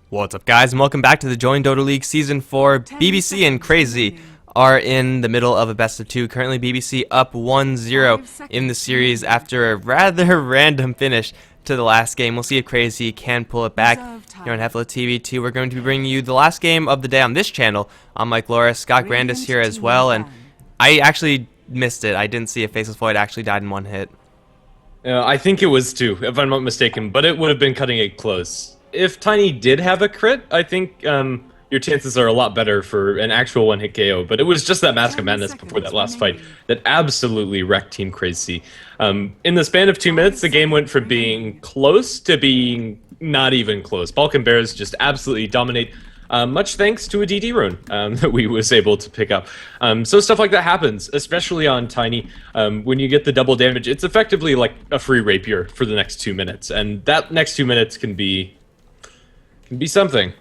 What's up, guys, and welcome back to the Join Dota League Season 4. BBC and CrayC are in the middle of a best of two. Currently, BBC up 1-0 in the series after a rather random finish to the last game. We'll see if CrayC can pull it back. Here on HeflaTV 2, we're going to be bringing you the last game of the day on this channel. I'm Mike Loris, Scott Grandis here as well, and I actually missed it. I didn't see if Faceless Void actually died in one hit. I think it was two, if I'm not mistaken, but it would have been cutting it close. If Tiny did have a crit, I think your chances are a lot better for an actual one-hit KO, but it was just that Mask of Madness before that last fight that absolutely wrecked Team CrayC. In the span of 2 minutes, the game went from being close to being not even close. Balkan Bears just absolutely dominate, much thanks to a DD rune that we was able to pick up. So stuff like that happens, especially on Tiny. When you get the double damage, it's effectively like a free rapier for the next 2 minutes, and that next 2 minutes can be something.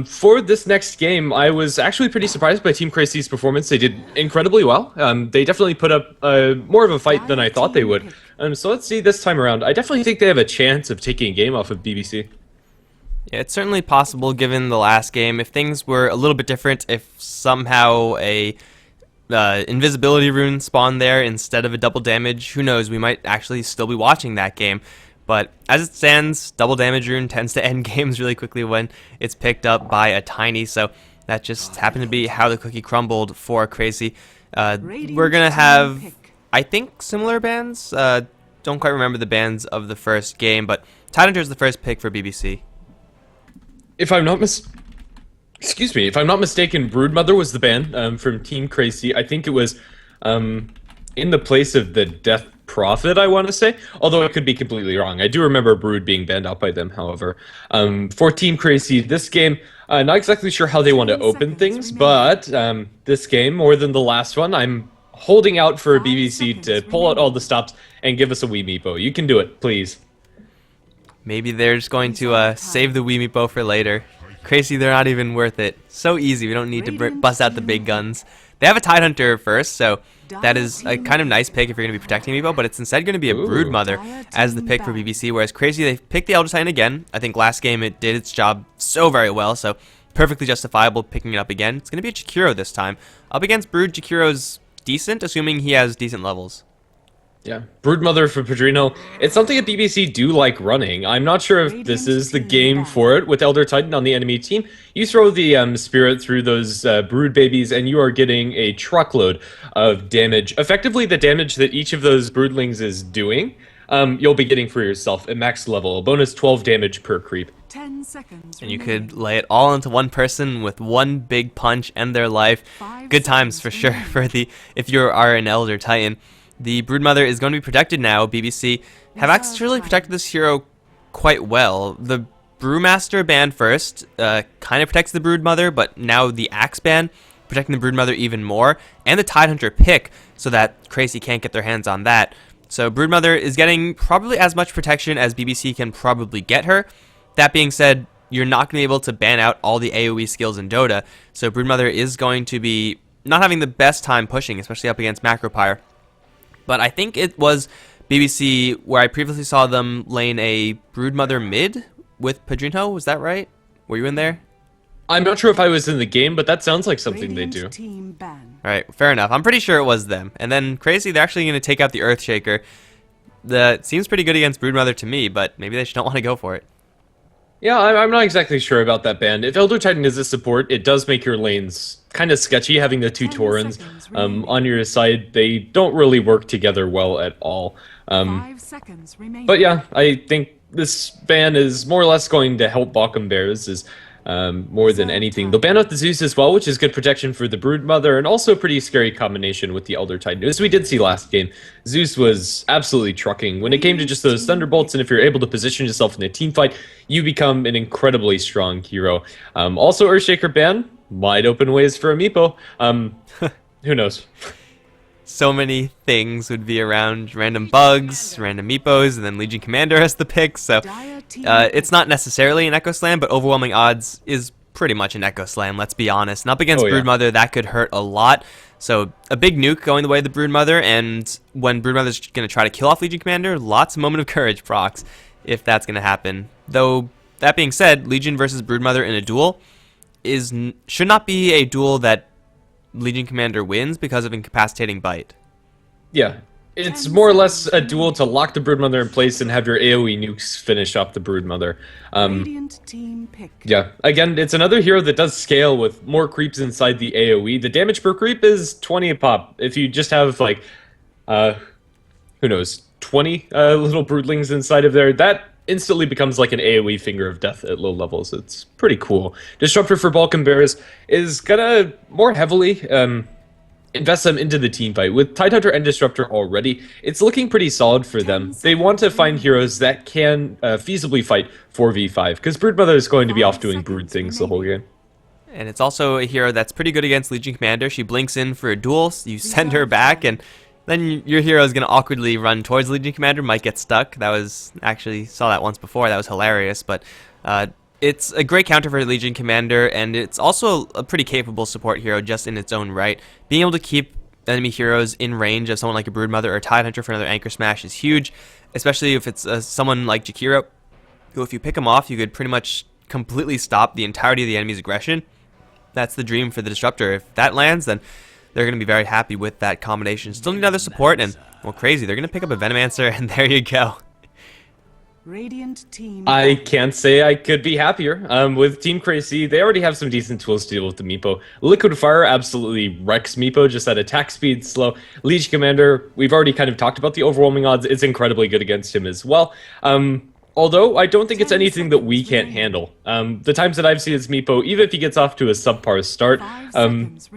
For this next game, I was actually pretty surprised by Team CrayC's performance. They did incredibly well. They definitely put up more of a fight than I thought they would. So let's see this time around. I definitely think they have a chance of taking a game off of BBC. Yeah, it's certainly possible given the last game. If things were a little bit different, if somehow a invisibility rune spawned there instead of a double damage, who knows, we might actually still be watching that game. But as it stands, double damage rune tends to end games really quickly when it's picked up by a Tiny, so that just happened to be how the cookie crumbled for CrayC. We're going to have, I think, similar bans. Don't quite remember the bans of the first game, but Tidehunter's the first pick for BBC. If I'm not if I'm not mistaken, Broodmother was the ban from Team CrayC. I think it was in the place of the Death Prophet, I want to say, although I could be completely wrong. I do remember Brood being banned out by them, however. For Team CrayC, this game, not exactly sure how they want to open things, but this game, more than the last one, I'm holding out for BBC to pull out all the stops and give us a wee meepo. You can do it, please. Maybe they're just going to save the wee meepo for later. CrayC, they're not even worth it. So easy, we don't need to bust out the big guns. They have a Tidehunter first, so that is a kind of nice pick if you're going to be protecting Meepo, but it's instead going to be a Broodmother as the pick for BBC, whereas CrayC, they picked the Elder Titan again. I think last game it did its job so very well, so perfectly justifiable picking it up again. It's going to be a Jakiro this time. Up against Brood, Jakiro's decent, assuming he has decent levels. Yeah, Broodmother for Padrino. It's something that BBC do like running. I'm not sure if this is the game for it with Elder Titan on the enemy team. You throw the Spirit through those Brood babies and you are getting a truckload of damage. Effectively, the damage that each of those Broodlings is doing, you'll be getting for yourself at max level. A bonus 12 damage per creep. 10 seconds. And you could lay it all into one person with one big punch, end their life. Good times for sure for if you are an Elder Titan. The Broodmother is going to be protected now. BBC have actually protected this hero quite well. The Brewmaster ban first kind of protects the Broodmother, but now the Axe ban protecting the Broodmother even more, and the Tidehunter pick so that CrayC can't get their hands on that. So Broodmother is getting probably as much protection as BBC can probably get her. That being said, you're not going to be able to ban out all the AoE skills in Dota, so Broodmother is going to be not having the best time pushing, especially up against Macropyre. But I think it was BBC where I previously saw them lane a Broodmother mid with Padrino. Was that right? Were you in there? I'm not sure if I was in the game, but that sounds like something they do. Alright, fair enough. I'm pretty sure it was them. And then CrayC, they're actually going to take out the Earthshaker. That seems pretty good against Broodmother to me, but maybe they just don't want to go for it. Yeah, I'm not exactly sure about that ban. If Elder Titan is a support, it does make your lanes kind of sketchy, having the two Taurens on your side. They don't really work together well at all. But yeah, I think this ban is more or less going to help Balkan Bears more than anything. They'll ban out the Zeus as well, which is good protection for the Broodmother, and also a pretty scary combination with the Elder Titan. As we did see last game, Zeus was absolutely trucking. When it came to just those Thunderbolts, and if you're able to position yourself in a team fight, you become an incredibly strong hero. Also, Earthshaker ban, wide open ways for a Meepo. Who knows? So many things would be around: random bugs, random Meepos, and then Legion Commander as the pick, so it's not necessarily an Echo Slam, but overwhelming odds is pretty much an Echo Slam, let's be honest. And up against Broodmother, that could hurt a lot. So a big nuke going the way of the Broodmother, and when Broodmother's going to try to kill off Legion Commander, lots of Moment of Courage procs if that's going to happen. Though that being said, Legion versus Broodmother in a duel should not be a duel that Legion Commander wins because of incapacitating bite. Yeah, it's more or less a duel to lock the Broodmother in place and have your AoE nukes finish off the Broodmother. Yeah, again, it's another hero that does scale with more creeps inside the AoE. The damage per creep is 20 a pop. If you just have, like, who knows, 20 little Broodlings inside of there, that instantly becomes like an AoE finger of death at low levels. It's pretty cool. Disruptor for Balkan Bears is gonna more heavily invest them into the team fight. With Tidehunter and Disruptor already, it's looking pretty solid for them. They want to find heroes that can feasibly fight 4v5, because Broodmother is going to be off doing brood things the whole game. And it's also a hero that's pretty good against Legion Commander. She blinks in for a duel, you send her back, and then your hero is going to awkwardly run towards Legion Commander, might get stuck. That was, actually, saw that once before, that was hilarious, but it's a great counter for Legion Commander, and it's also a pretty capable support hero just in its own right. Being able to keep enemy heroes in range of someone like a Broodmother or a Tidehunter for another Anchor Smash is huge, especially if it's someone like Jakiro, who if you pick him off, you could pretty much completely stop the entirety of the enemy's aggression. That's the dream for the Disruptor. If that lands, then they're going to be very happy with that combination. Still need another support, and, well, CrayC. They're going to pick up a Venomancer, and there you go. Radiant team. I can't say I could be happier. With Team CrayC, they already have some decent tools to deal with the Meepo. Liquid Fire absolutely wrecks Meepo, just at attack speed, slow. Legion Commander, we've already kind of talked about the overwhelming odds. It's incredibly good against him as well. Although, I don't think it's anything that we can't handle. The times that I've seen his Meepo, even if he gets off to a subpar start,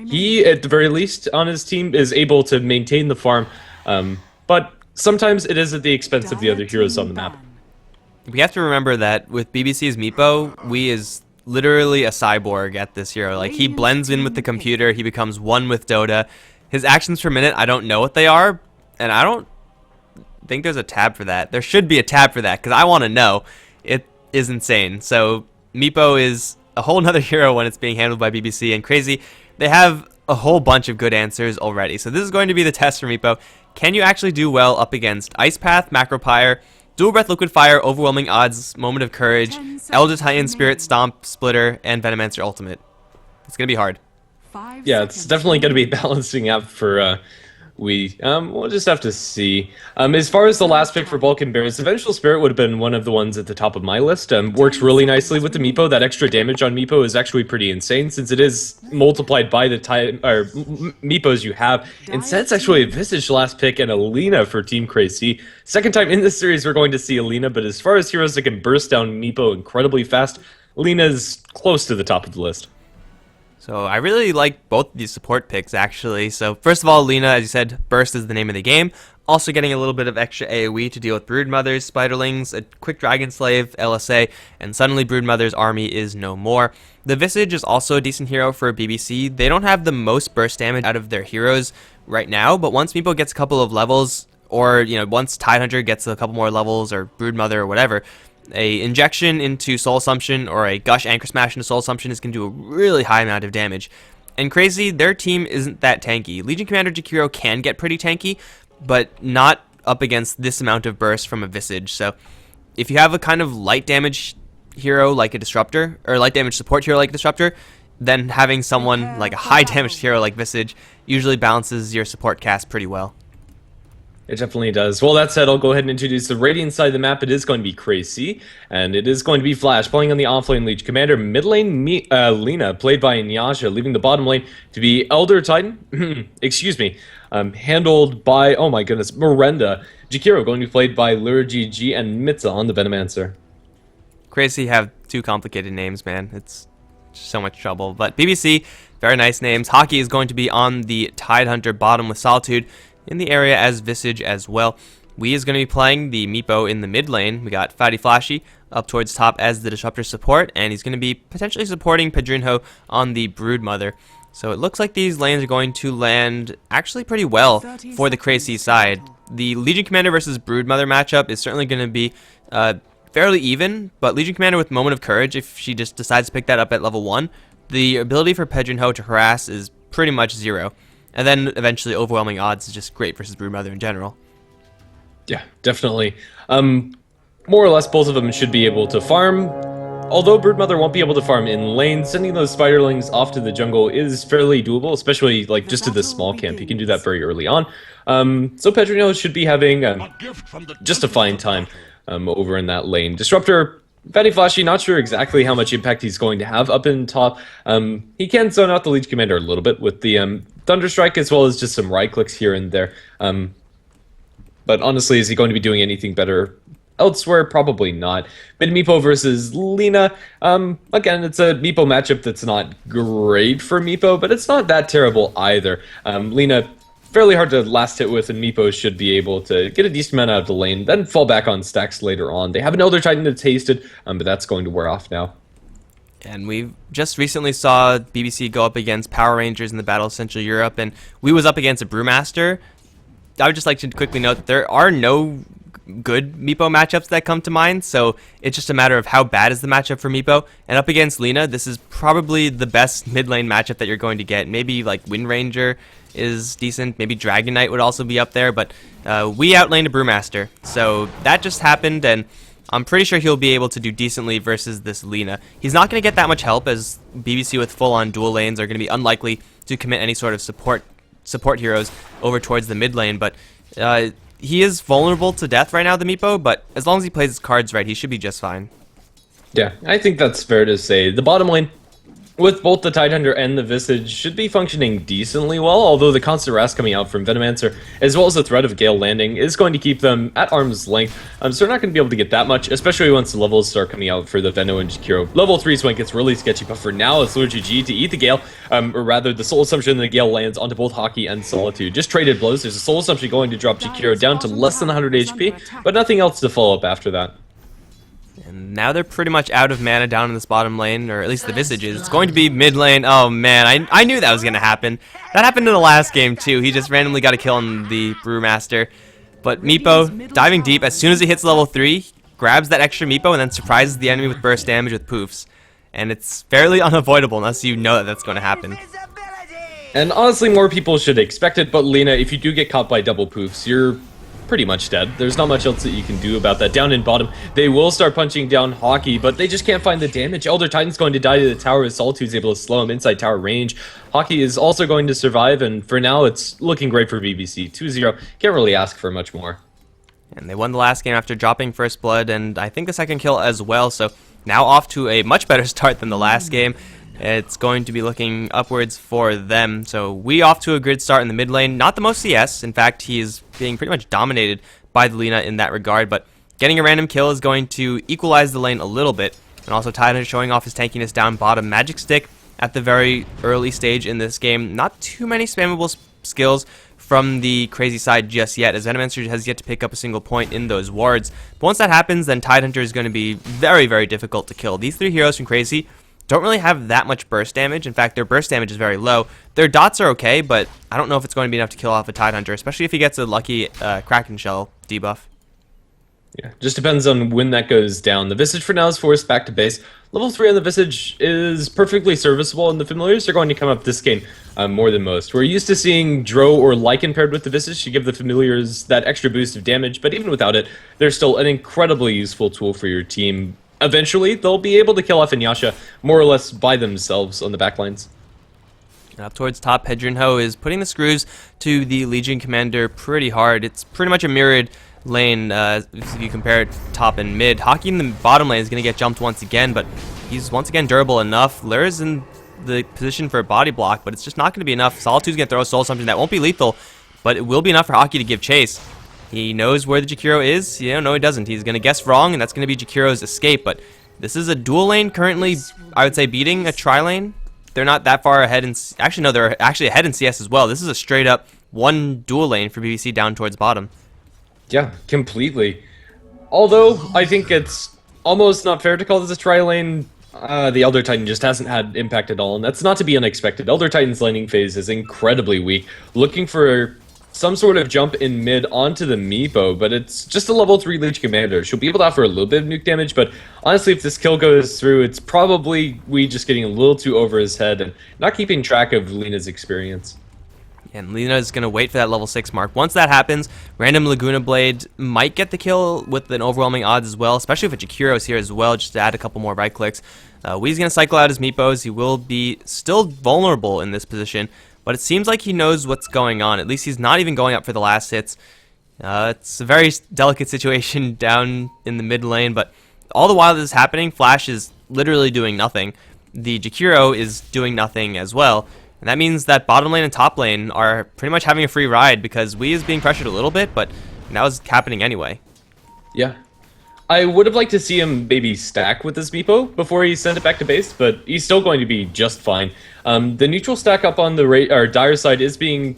he, at the very least, on his team, is able to maintain the farm. But sometimes it is at the expense of the other heroes on the map. We have to remember that with BBC's Meepo, we is literally a cyborg at this hero. Like, he blends in with the computer, he becomes one with Dota. His actions per minute, I don't know what they are, and I don't think there's a tab for that. There should be a tab for that, because I want to know. It is insane. So Meepo is a whole nother hero when it's being handled by BBC, and CrayC, they have a whole bunch of good answers already. So this is going to be the test for Meepo. Can you actually do well up against Ice Path, Macropyre, Dual Breath, Liquid Fire, Overwhelming Odds, Moment of Courage, Elder Titan, Spirit Stomp, Splitter, and Venomancer Ultimate? It's going to be hard. Yeah, it's definitely going to be balancing out for we'll just have to see. As far as the last pick for Balkan Bears, Vengeful Spirit would have been one of the ones at the top of my list. Works really nicely with the Meepo. That extra damage on Meepo is actually pretty insane, since it is multiplied by the Meepos you have. Instead, it's actually a Visage last pick and Alina for Team CrayC. Second time in this series we're going to see Alina, but as far as heroes that can burst down Meepo incredibly fast, Alina's close to the top of the list. So I really like both of these support picks, actually. So first of all, Lina, as you said, Burst is the name of the game. Also getting a little bit of extra AoE to deal with Broodmothers, Spiderlings, a quick Dragon Slave, LSA, and suddenly Broodmother's army is no more. The Visage is also a decent hero for BBC. They don't have the most burst damage out of their heroes right now, but once Meepo gets a couple of levels, or, you know, once Tidehunter gets a couple more levels, or Broodmother or whatever, a injection into Soul Assumption or a Gush Anchor Smash into Soul Assumption is going to do a really high amount of damage. And CrayC, their team isn't that tanky. Legion Commander Jakiro can get pretty tanky, but not up against this amount of burst from a Visage. So if you have a kind of light damage hero like a Disruptor, or light damage support hero like a Disruptor, then having someone like a high damage hero like Visage usually balances your support cast pretty well. It definitely does. Well, that said, I'll go ahead and introduce the Radiant side of the map. It is going to be CrayC, and it is going to be Flash playing on the offlane Leech Commander. Mid lane, Lina, played by Nyasha, leaving the bottom lane to be Elder Titan. Excuse me. Handled by, oh my goodness, Miranda. Jakiro going to be played by LurGG and Mitza on the Venomancer. CrayC have two complicated names, man. It's so much trouble. But BBC, very nice names. Hockey is going to be on the Tidehunter bottom with Solitude in the area as Visage as well. We is going to be playing the Meepo in the mid lane. We got Fatty Flashy up towards top as the Disruptor support, and he's going to be potentially supporting Pedrinho on the Broodmother. So it looks like these lanes are going to land actually pretty well for the CrayC side. The Legion Commander versus Broodmother matchup is certainly going to be fairly even, but Legion Commander with Moment of Courage, if she just decides to pick that up at level 1, the ability for Pedrinho to harass is pretty much 0. And then eventually Overwhelming Odds is just great versus Broodmother in general. Yeah, definitely. More or less, both of them should be able to farm Although Broodmother won't be able to farm in lane, sending those spiderlings off to the jungle is fairly doable, especially like just to this small camp. He can do that very early on. So Pedrino should be having just a fine time over in that lane. Disruptor, very flashy, not sure exactly how much impact he's going to have up in top. He can zone out the Leech Commander a little bit with the Thunderstrike, as well as just some right clicks here and there. But honestly, is he going to be doing anything better elsewhere? Probably not. Mid Meepo versus Lina. Again, it's a Meepo matchup that's not great for Meepo, but it's not that terrible either. Lina, fairly hard to last hit with, and Meepo should be able to get a decent amount out of the lane, then fall back on stacks later on. They have an Elder Titan that's hasted, but that's going to wear off now. And we just recently saw BBC go up against Power Rangers in the Battle of Central Europe, and we was up against a Brewmaster. I would just like to quickly note that there are no good Meepo matchups that come to mind, so it's just a matter of how bad is the matchup for Meepo. And up against Lina, this is probably the best mid lane matchup that you're going to get. Maybe like Wind Ranger is decent, maybe Dragon Knight would also be up there, but we outlaned a Brewmaster, so that just happened, and I'm pretty sure he'll be able to do decently versus this Lina. He's not going to get that much help, as BBC with full-on dual lanes are going to be unlikely to commit any sort of support heroes over towards the mid lane, but he is vulnerable to death right now, the Meepo, but as long as he plays his cards right, he should be just fine. Yeah, I think that's fair to say. The bottom lane, with both the Tidehunter and the Visage, should be functioning decently well, although the constant harass coming out from Venomancer, as well as the threat of Gale landing, is going to keep them at arm's length. So they're not going to be able to get that much, especially once the levels start coming out for the Veno and Jakiro. Level 3 is when it gets really sketchy, but for now, it's Lure GG to eat the Gale, or rather, the Soul Assumption that the Gale lands onto both Hockey and Solitude. Just traded blows. There's a Soul Assumption going to drop Jakiro down to less than 100 HP, but nothing else to follow up after that. And now they're pretty much out of mana down in this bottom lane, or at least the Visage is. It's going to be mid lane. Oh man, I knew that was going to happen. That happened in the last game too. He just randomly got a kill on the Brewmaster. But Meepo, diving deep, as soon as he hits level 3, grabs that extra Meepo and then surprises the enemy with burst damage with poofs. And it's fairly unavoidable unless you know that that's going to happen. And honestly, more people should expect it, but Lina, if you do get caught by double poofs, you're pretty much dead. There's not much else that you can do about that. Down in bottom, they will start punching down Hockey, but they just can't find the damage. Elder Titan's going to die to the tower as Solitude's able to slow him inside tower range. Hockey is also going to survive, and for now, it's looking great for BBC. 2-0. Can't really ask for much more. And they won the last game after dropping first blood, and I think the second kill as well, so now off to a much better start than the last game. It's going to be looking upwards for them. So we off to a good start in the mid lane. Not the most CS. In fact, he is being pretty much dominated by the Lina in that regard. But getting a random kill is going to equalize the lane a little bit. And also Tidehunter showing off his tankiness down bottom. Magic Stick at the very early stage in this game. Not too many spammable skills from the CrayC side just yet, as Venomancer has yet to pick up a single point in those wards. But once that happens, then Tidehunter is going to be very, very difficult to kill. These three heroes from CrayC don't really have that much burst damage. In fact, their burst damage is very low. Their dots are okay, but I don't know if it's going to be enough to kill off a Tidehunter, especially if he gets a lucky Kraken Shell debuff. Yeah, just depends on when that goes down. The Visage for now is forced back to base. Level 3 on the Visage is perfectly serviceable, and the Familiars are going to come up this game more than most. We're used to seeing Dro or Lycan paired with the Visage to give the Familiars that extra boost of damage, but even without it, they're still an incredibly useful tool for your team. Eventually, they'll be able to kill off Inyasha more or less by themselves on the backlines. Up towards top, Pedrinho is putting the screws to the Legion Commander pretty hard. It's pretty much a mirrored lane if you compare it top and mid. Hockey in the bottom lane is going to get jumped once again, but he's once again durable enough. Lura's in the position for a body block, but it's just not going to be enough. Solitude's going to throw a soul something that won't be lethal, but it will be enough for Hockey to give chase. He knows where the Jakiro is. No, he doesn't. He's going to guess wrong, and that's going to be Jakiro's escape. But this is a dual lane currently, I would say, beating a tri-lane. They're not that far ahead. Actually, no, they're actually ahead in CS as well. This is a straight-up one dual lane for BBC down towards bottom. Yeah, completely. Although, I think it's almost not fair to call this a tri-lane. The Elder Titan just hasn't had impact at all, and that's not to be unexpected. Elder Titan's laning phase is incredibly weak. Looking for some sort of jump in mid onto the Meepo, but it's just a level 3 Leech Commander. She'll be able to offer a little bit of nuke damage, but honestly, if this kill goes through, it's probably we just getting a little too over his head and not keeping track of Lina's experience. And Lina is going to wait for that level 6 mark. Once that happens, random Laguna Blade might get the kill with an overwhelming odds as well, especially if a Jakiro is here as well, just to add a couple more right clicks. Wee's going to cycle out his Meepos. He will be still vulnerable in this position, but it seems like he knows what's going on. At least he's not even going up for the last hits. It's a very delicate situation down in the mid lane, but all the while this is happening, Flash is literally doing nothing. The Jakiro is doing nothing as well. And that means that bottom lane and top lane are pretty much having a free ride because Wii is being pressured a little bit, but that was happening anyway. Yeah. I would have liked to see him maybe stack with his Meepo before he sent it back to base, but he's still going to be just fine. The neutral stack up on the Dire side is being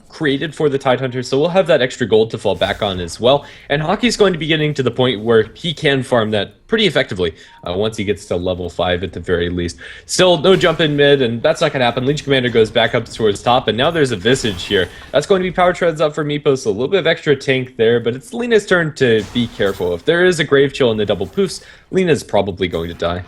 created for the Tidehunter, so we'll have that extra gold to fall back on as well. And Hockey's going to be getting to the point where he can farm that pretty effectively once he gets to level 5 at the very least. Still, no jump in mid, and that's not going to happen. Legion Commander goes back up towards top, and now there's a Visage here. That's going to be power treads up for Meepo, so a little bit of extra tank there, but it's Lina's turn to be careful. If there is a Grave Chill in the double poofs, Lina's probably going to die.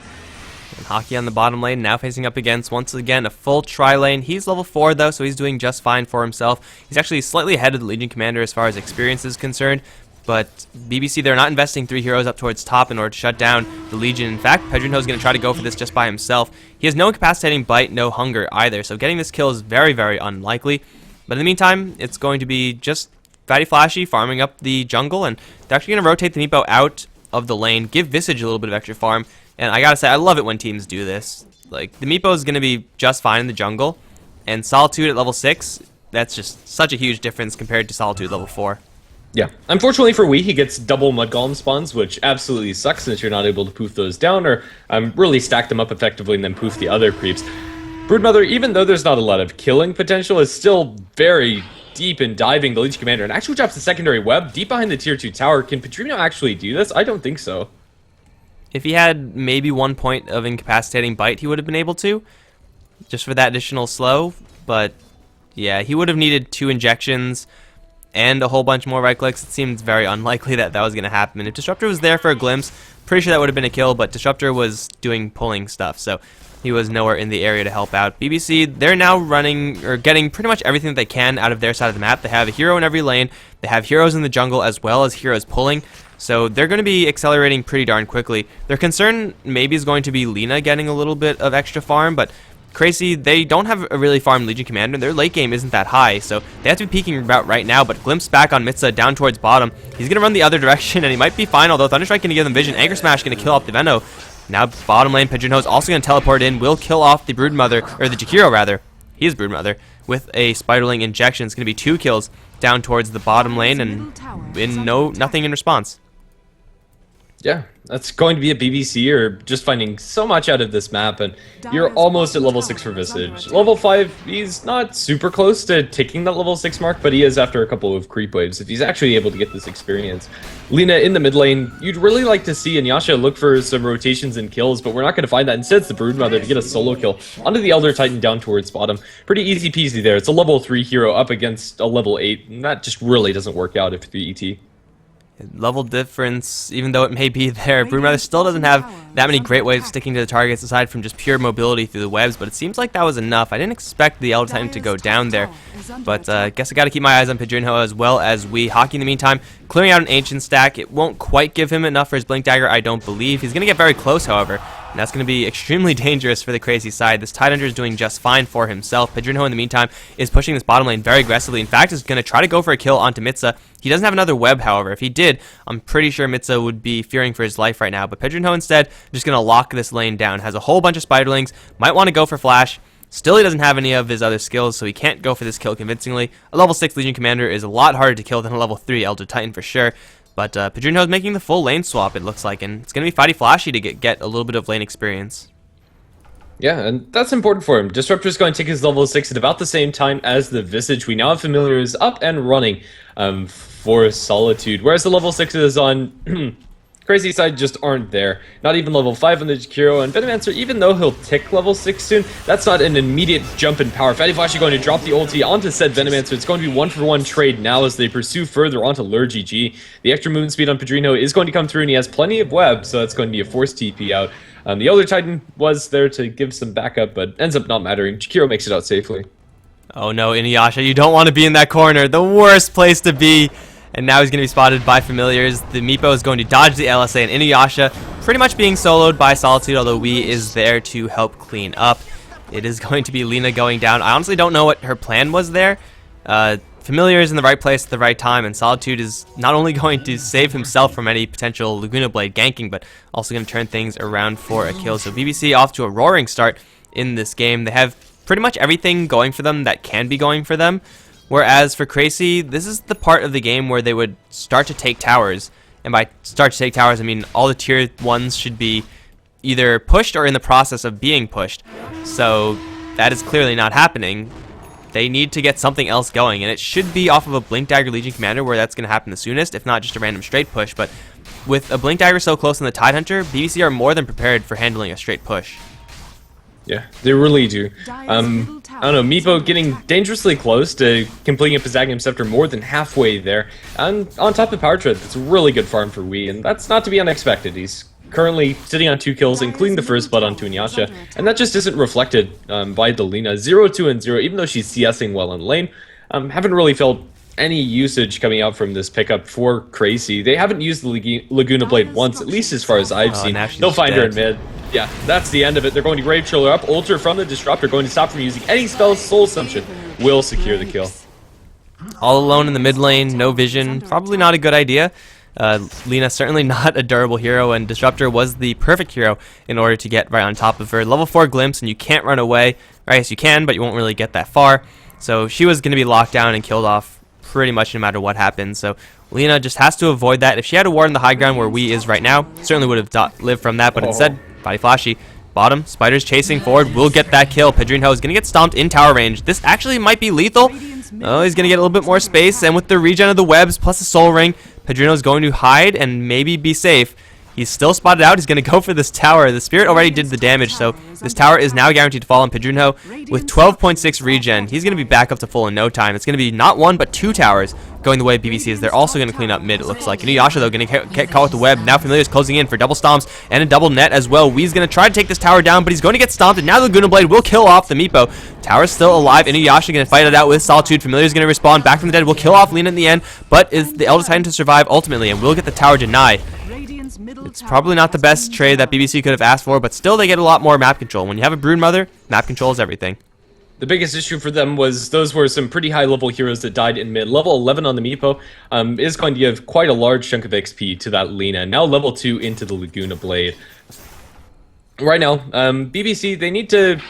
And Hockey on the bottom lane, now facing up against, once again, a full tri-lane. He's level 4, though, so he's doing just fine for himself. He's actually slightly ahead of the Legion Commander as far as experience is concerned, but BBC, they're not investing 3 heroes up towards top in order to shut down the Legion. In fact, Pedrinho is going to try to go for this just by himself. He has no incapacitating bite, no hunger either, so getting this kill is very, very unlikely. But in the meantime, it's going to be just Fatty Flashy farming up the jungle, and they're actually going to rotate the Meepo out of the lane, give Visage a little bit of extra farm. And I gotta say, I love it when teams do this. Like, the Meepo is going to be just fine in the jungle, and Solitude at level 6, that's just such a huge difference compared to Solitude level 4. Yeah. Unfortunately for Wii, he gets double Mud Golem spawns, which absolutely sucks since you're not able to poof those down, or really stack them up effectively and then poof the other creeps. Broodmother, even though there's not a lot of killing potential, is still very deep in diving the Legion Commander, and actually drops the secondary web deep behind the tier 2 tower. Can Pedrinho actually do this? I don't think so. If he had maybe 1 point of incapacitating bite, he would have been able to, just for that additional slow. But yeah, he would have needed 2 injections and a whole bunch more right clicks. It seems very unlikely that that was going to happen. If Disruptor was there for a glimpse, pretty sure that would have been a kill, but Disruptor was doing pulling stuff, so he was nowhere in the area to help out. BBC, they're now running, or getting pretty much everything that they can out of their side of the map. They have a hero in every lane, they have heroes in the jungle as well as heroes pulling, so they're going to be accelerating pretty darn quickly. Their concern maybe is going to be Lina getting a little bit of extra farm, but CrayC, they don't have a really farmed Legion Commander. Their late game isn't that high, so they have to be peeking about right now, but glimpse back on Mitza down towards bottom. He's going to run the other direction, and he might be fine, although Thunderstrike going to give them vision. Anchor Smash going to kill off the Veno. Now bottom lane, Pedrinho is also going to teleport in, will kill off the Broodmother, or the Jakiro rather. He is Broodmother, with a Spiderling injection. It's going to be 2 kills down towards the bottom lane, and nothing in response. Yeah, that's going to be a BBC, or just finding so much out of this map, and you're almost at level 6 for Visage. Level 5, he's not super close to taking that level 6 mark, but he is after a couple of creep waves, if he's actually able to get this experience. Lina in the mid lane, you'd really like to see Inyasha look for some rotations and kills, but we're not going to find that. Instead, it's the Broodmother to get a solo kill onto the Elder Titan down towards bottom. Pretty easy peasy there. It's a level 3 hero up against a level 8, and that just really doesn't work out if you're ET. Level difference, even though it may be there, Broodmother still doesn't have that many great ways of sticking to the targets aside from just pure mobility through the webs, but it seems like that was enough. I didn't expect the Elder Titan to go down there, but guess I gotta keep my eyes on Pedrinho as well as we. Hockey in the meantime, clearing out an Ancient stack. It won't quite give him enough for his Blink Dagger, I don't believe. He's gonna get very close, however, and that's gonna be extremely dangerous for the CrayC side. This Tidehunter is doing just fine for himself. Pedrinho in the meantime is pushing this bottom lane very aggressively. In fact, is gonna try to go for a kill onto Mitza. He doesn't have another web, however. If he did, I'm pretty sure Mitza would be fearing for his life right now. But Pedrinho instead just going to lock this lane down. Has a whole bunch of Spiderlings. Might want to go for Flash. Still, he doesn't have any of his other skills, so he can't go for this kill convincingly. A level 6 Legion Commander is a lot harder to kill than a level 3 Elder Titan for sure. But Pedrinho is making the full lane swap, it looks like. And it's going to be Fighty Flashy to get a little bit of lane experience. Yeah, and that's important for him. Disruptor's going to take his level 6 at about the same time as the Visage. We now have Familiars up and running for Solitude, whereas the level 6s on CrayC side just aren't there. Not even level 5 on the Jakiro, and Venomancer, even though he'll tick level 6 soon, that's not an immediate jump in power. Fatty Flash is going to drop the ulti onto said Venomancer. It's going to be 1-for-1 trade now as they pursue further onto Lure GG. The extra movement speed on Pedrinho is going to come through, and he has plenty of web, so that's going to be a forced TP out. The Elder Titan was there to give some backup, but ends up not mattering. Jakiro makes it out safely. Oh no, Inuyasha, you don't want to be in that corner. The worst place to be. And now he's going to be spotted by familiars. The Meepo is going to dodge the LSA, and Inuyasha pretty much being soloed by Solitude, although Wii is there to help clean up. It is going to be Lina going down. I honestly don't know what her plan was there. Familiar is in the right place at the right time, and Solitude is not only going to save himself from any potential Laguna Blade ganking, but also going to turn things around for a kill. So BBC off to a roaring start in this game. They have pretty much everything going for them that can be going for them. Whereas for CrayC, this is the part of the game where they would start to take towers. And by start to take towers, I mean all the tier 1s should be either pushed or in the process of being pushed. So that is clearly not happening. They need to get something else going, and it should be off of a Blink Dagger Legion Commander where that's going to happen the soonest, if not just a random straight push. But with a Blink Dagger so close on the Tidehunter, BBC are more than prepared for handling a straight push. Yeah, they really do. I don't know, Meepo getting dangerously close to completing a Pizzagam Scepter more than halfway there. And on top of Power Tread, that's a really good farm for Wii, and that's not to be unexpected. He's currently sitting on 2 kills, including the first blood onto Inuyasha, and that just isn't reflected by Delina. 0, 2, and 0, even though she's CSing well in lane. Haven't really felt any usage coming out from this pickup for CrayC. They haven't used the Laguna Blade once, at least as far as I've seen. They'll find her in mid. Yeah, that's the end of it. They're going to Grave Chiller up. Ultra from the Disruptor, going to stop from using any spells. Soul Assumption will secure the kill. All alone in the mid lane, no vision. Probably not a good idea. Lina certainly not a durable hero, and Disruptor was the perfect hero in order to get right on top of her. Level 4 Glimpse, and you can't run away. Or I guess you can, but you won't really get that far. So she was going to be locked down and killed off pretty much no matter what happens. So Lina just has to avoid that. If she had a ward in the high ground where Wii is right now, certainly would have lived from that, but instead, Body Flashy. Bottom, Spider's chasing forward, will get that kill. Pedrinho is going to get stomped in tower range. This actually might be lethal. Oh, he's going to get a little bit more space, and with the regen of the webs plus the soul ring, Pedrinho is going to hide and maybe be safe. He's still spotted out. He's going to go for this tower. The Spirit already did the damage, so this tower is now guaranteed to fall on Pedrinho with 12.6 regen. He's going to be back up to full in no time. It's going to be not 1, but 2 towers going the way of BBC is. They're also going to clean up mid, it looks like. Inuyasha, though, going to get caught with the web. Now Familiar's closing in for double stomps and a double net as well. Wee's going to try to take this tower down, but he's going to get stomped, and now the Laguna Blade will kill off the Meepo. Tower's still alive. Inuyasha going to fight it out with Solitude. Familiar's going to respawn back from the dead. Will kill off Lina in the end, but is the Elder Titan to survive ultimately, and will get the tower denied. It's probably not the best trade that BBC could have asked for, but still they get a lot more map control. When you have a Broodmother, map control is everything. The biggest issue for them was those were some pretty high-level heroes that died in mid. Level 11 on the Meepo is going to give quite a large chunk of XP to that Lina. Now level 2 into the Laguna Blade. Right now, BBC, they need to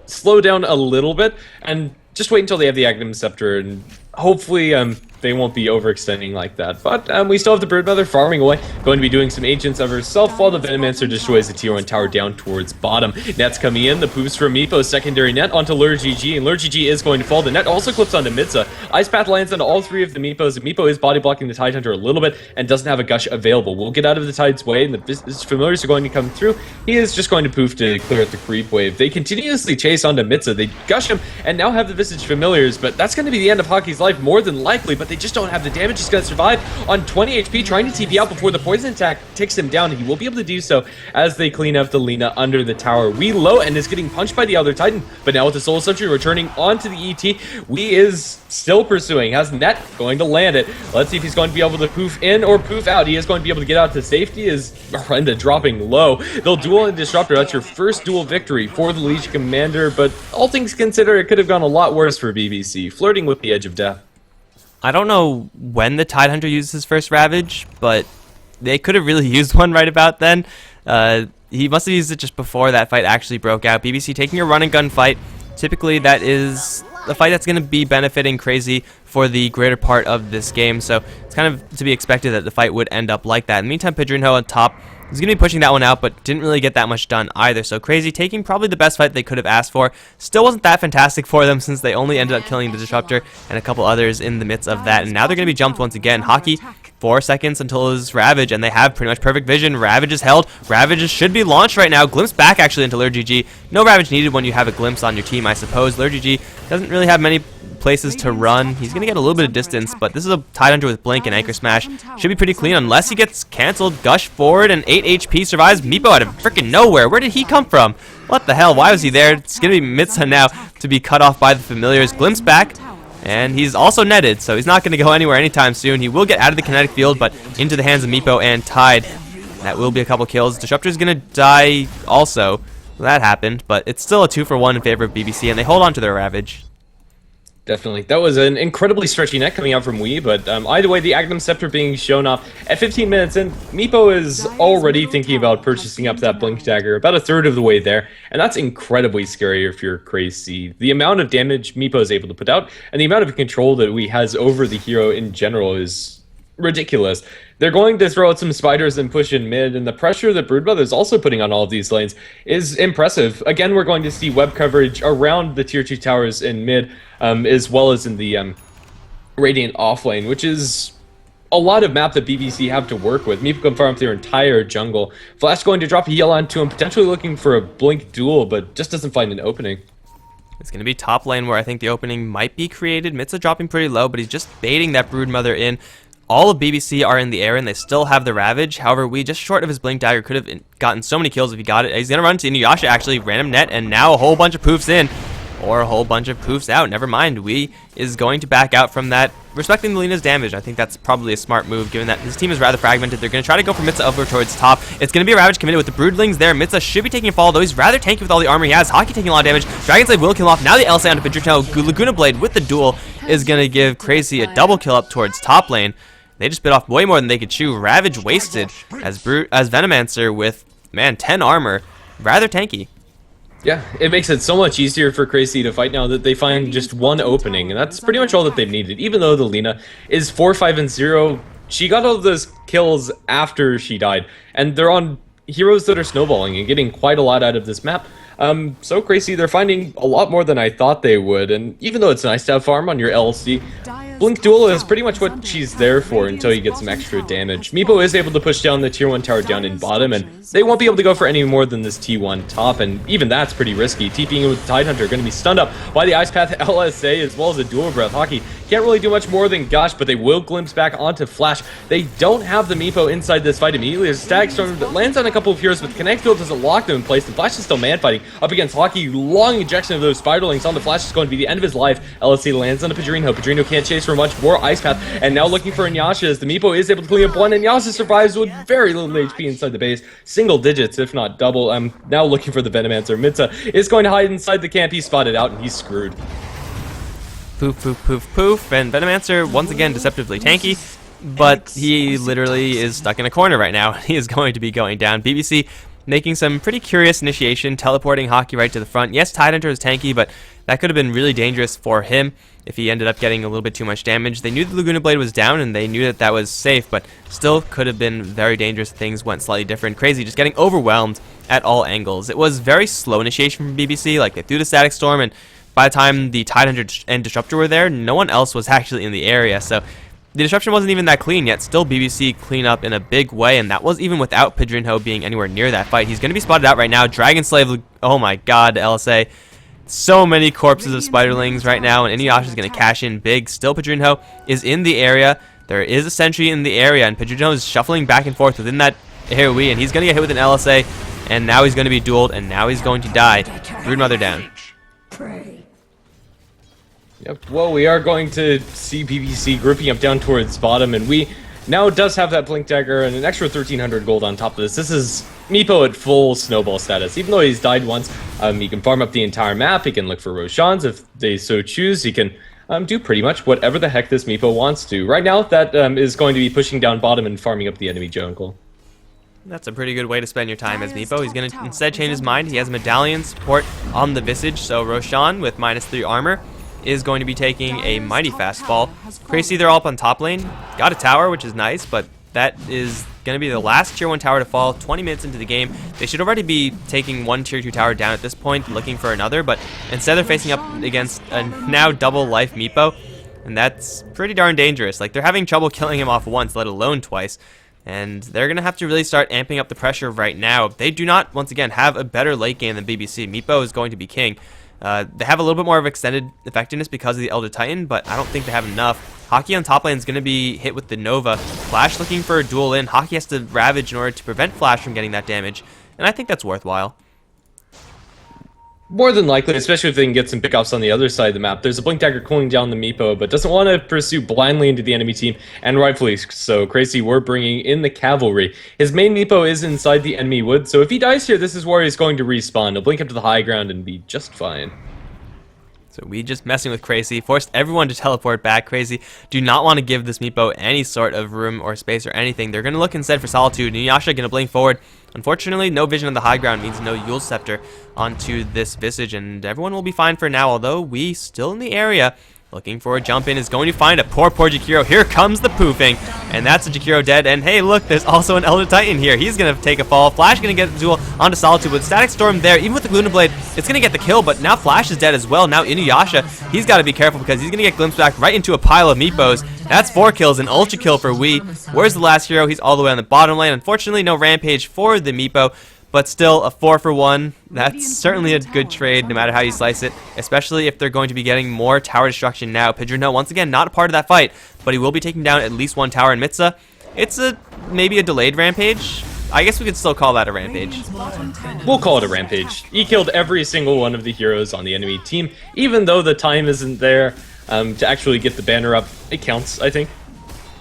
slow down a little bit and just wait until they have the Aghanim Scepter, and hopefully they won't be overextending like that. But we still have the Broodmother farming away, going to be doing some Ancients of herself while the Venomancer destroys the tier 1 tower down towards bottom. Nets coming in, the poofs from Meepo, secondary net onto LurGG, and LurGG is going to fall. The net also clips onto Midza. Ice Path lands on all 3 of the Meepos. Meepo is body blocking the Tidehunter a little bit and doesn't have a Gush available. We'll get out of the Tide's way, and the Familiars are going to come through. He is just going to poof to clear out the creep wave. They continuously chase onto Midza. They gush him and now have the Visage Familiars, but that's going to be the end of Hockey's life more than likely, but they just don't have the damage. He's going to survive on 20 HP, trying to TP out before the poison attack takes him down. He will be able to do so as they clean up the Lina under the tower. Wii low and is getting punched by the Elder Titan, but now with the Soul Assumption returning onto the ET, Wii is still pursuing. Has Net going to land it. Let's see if he's going to be able to poof in or poof out. He is going to be able to get out to safety as Brenda dropping low. They'll duel and Disruptor. That's your first duel victory for the Legion Commander, but all things considered, it could have gone a lot worse for BBC, flirting with the edge of death. I don't know when the Tidehunter used his first Ravage, but they could have really used one right about then. He must have used it just before that fight actually broke out. BBC taking a run and gun fight. Typically that is the fight that's going to be benefiting CrayC for the greater part of this game, so it's kind of to be expected that the fight would end up like that. In the meantime, Pedrinho on top is going to be pushing that one out, but didn't really get that much done either. So CrayC taking probably the best fight they could have asked for. Still wasn't that fantastic for them since they only ended up killing the Disruptor and a couple others in the midst of that. And now they're going to be jumped once again. Hockey, 4 seconds until his Ravage, and they have pretty much perfect vision. Ravage is held. Ravage should be launched right now. Glimpse back actually into LurGG. No Ravage needed when you have a Glimpse on your team, I suppose. LurGG doesn't really have many places to run. He's going to get a little bit of distance, but this is a Tidehunter with Blink and Anchor Smash. Should be pretty clean unless he gets cancelled. Gush forward and 8 HP survives. Meepo out of freaking nowhere. Where did he come from? What the hell? Why was he there? It's going to be Mitza now to be cut off by the familiars. Glimpse back. And he's also netted, so he's not going to go anywhere anytime soon. He will get out of the kinetic field, but into the hands of Meepo and Tide. That will be a couple kills. Disruptor's going to die also. That happened, but it's still a 2-for-1 in favor of BBC, and they hold on to their Ravage. Definitely. That was an incredibly stretchy net coming out from Wii, but either way, the Agnum Scepter being shown off at 15 minutes in. Meepo is already thinking about purchasing up that Blink Dagger, about a third of the way there, and that's incredibly scary if you're CrayC. The amount of damage Meepo is able to put out, and the amount of control that Wii has over the hero in general is ridiculous. They're going to throw out some spiders and push in mid, and the pressure that Broodmother is also putting on all of these lanes is impressive. Again, we're going to see web coverage around the tier 2 towers in mid, as well as in the Radiant off lane, which is a lot of map that BBC have to work with. Meepo can farm their entire jungle. Flash going to drop a heal onto him, potentially looking for a Blink duel, but just doesn't find an opening. It's going to be top lane where I think the opening might be created. Mitza dropping pretty low, but he's just baiting that Broodmother in. All of BBC are in the air, and they still have the Ravage. However, we just short of his Blink Dagger could have gotten so many kills if he got it. He's going to run to Inuyasha, actually. Random net, and now a whole bunch of poofs in. Or a whole bunch of poofs out. Never mind. Wii is going to back out from that, respecting the Lina's damage. I think that's probably a smart move, given that his team is rather fragmented. They're going to try to go for Mitza over towards top. It's going to be a Ravage committed with the Broodlings there. Mitza should be taking a fall, though he's rather tanky with all the armor he has. Hockey taking a lot of damage. Dragon Slave will kill off. Now the LSA onto Pidgeotto. Laguna Blade with the duel is going to give CrayC a double kill up towards top lane. They just bit off way more than they could chew. Ravage wasted as Venomancer with, man, 10 armor. Rather tanky. Yeah, it makes it so much easier for CrayC to fight now that they find just one opening, and that's pretty much all that they've needed. Even though the Lina is 4-5-0, she got all those kills after she died, and they're on heroes that are snowballing and getting quite a lot out of this map. So CrayC, they're finding a lot more than I thought they would, and even though it's nice to have farm on your LC, Blink Duel is pretty much what she's there for until you get some extra damage. Meepo is able to push down the tier 1 tower down in bottom, and they won't be able to go for any more than this T1 top, and even that's pretty risky. TPing with the Tidehunter, going to be stunned up by the Ice Path LSA as well as a Dual Breath. Hockey can't really do much more than Gush, but they will glimpse back onto Flash. They don't have the Meepo inside this fight immediately. There's a Static Storm that lands on a couple of heroes, but Connect Field doesn't lock them in place, and Flash is still man fighting up against Hockey. Long ejection of those Spiderlings on the Flash is going to be the end of his life. LSA lands on a Padrino. Padrino can't chase for much more Ice Path, and now looking for Inuyasha as the Meepo is able to clean up one, and Inuyasha survives with very little HP inside the base. Single digits, if not double. I'm now looking for the Venomancer. Mitza is going to hide inside the camp. He's spotted out, and he's screwed. Poof, poof, poof, poof. And Venomancer, once again, deceptively tanky, but he literally is stuck in a corner right now. He is going to be going down. BBC making some pretty curious initiation, teleporting Hockey right to the front. Yes, Tidehunter is tanky, but that could have been really dangerous for him if he ended up getting a little bit too much damage. They knew the Laguna Blade was down, and they knew that that was safe, but still could have been very dangerous. Things went slightly different. CrayC just getting overwhelmed at all angles. It was very slow initiation from BBC. Like, they threw the Static Storm, and by the time the Tidehunter and Disruptor were there, no one else was actually in the area, so the disruption wasn't even that clean, yet still BBC clean up in a big way, and that was even without Padrinho being anywhere near that fight. He's going to be spotted out right now. Dragon Slave, oh my god, LSA. So many corpses of Spiderlings right now, and Inuyasha's going to cash in big. Still, Padrinho is in the area. There is a sentry in the area, and Padrinho is shuffling back and forth within that AoE, and he's going to get hit with an LSA, and now he's going to be dueled, and now he's going to die. Broodmother down. Yep, well, we are going to see BBC grouping up down towards bottom, and we now does have that Blink Dagger and an extra 1,300 gold on top of this. This is Meepo at full snowball status. Even though he's died once, he can farm up the entire map, he can look for Roshans if they so choose, he can do pretty much whatever the heck this Meepo wants to. Right now, that is going to be pushing down bottom and farming up the enemy jungle. That's a pretty good way to spend your time as Meepo. He's going to instead change his mind. He has Medallion support on the Visage, so Roshan with -3 armor is going to be taking a mighty fast fall. CrayC, they're all up on top lane. Got a tower, which is nice, but that is going to be the last tier 1 tower to fall 20 minutes into the game. They should already be taking one tier 2 tower down at this point, looking for another, but instead they're facing up against a now double life Meepo, and that's pretty darn dangerous. Like, they're having trouble killing him off once, let alone twice, and they're going to have to really start amping up the pressure right now. They do not, once again, have a better late game than BBC. Meepo is going to be king. They have a little bit more of extended effectiveness because of the Elder Titan, but I don't think they have enough. Hockey on top lane is going to be hit with the Nova. Flash looking for a duel in. Hockey has to Ravage in order to prevent Flash from getting that damage, and I think that's worthwhile. More than likely, especially if they can get some pickoffs on the other side of the map. There's a Blink Dagger cooling down the Meepo, but doesn't want to pursue blindly into the enemy team, and rightfully so. CrayC were bringing in the cavalry. His main Meepo is inside the enemy wood, so if he dies here, this is where he's going to respawn. He'll blink up to the high ground and be just fine. So we just messing with CrayC, forced everyone to teleport back. CrayC do not want to give this Meepo any sort of room or space or anything. They're going to look instead for Solitude. Inuyasha going to blink forward. Unfortunately, no vision on the high ground means no Yule Scepter onto this Visage, and everyone will be fine for now, although we still in the area. Looking for a jump in is going to find a poor Jakiro. Here comes the poofing, and that's a Jakiro dead. And hey, look, there's also an Elder Titan here. He's going to take a fall. Flash going to get the duel onto Solitude with Static Storm there. Even with the Luna Blade, it's going to get the kill, but now Flash is dead as well. Now Inuyasha, he's got to be careful because he's going to get glimpsed back right into a pile of Meepos. That's 4 kills, an ultra kill for Wii. Where's the last hero? He's all the way on the bottom lane. Unfortunately, no Rampage for the Meepo. But still, a 4 for 1. That's certainly a good trade, no matter how you slice it, especially if they're going to be getting more tower destruction now. Pedrino, once again, not a part of that fight, but he will be taking down at least 1 tower in Mitsa. It's maybe a delayed rampage. I guess we could still call that a rampage. We'll call it a rampage. He killed every single one of the heroes on the enemy team, even though the time isn't there to actually get the banner up. It counts, I think.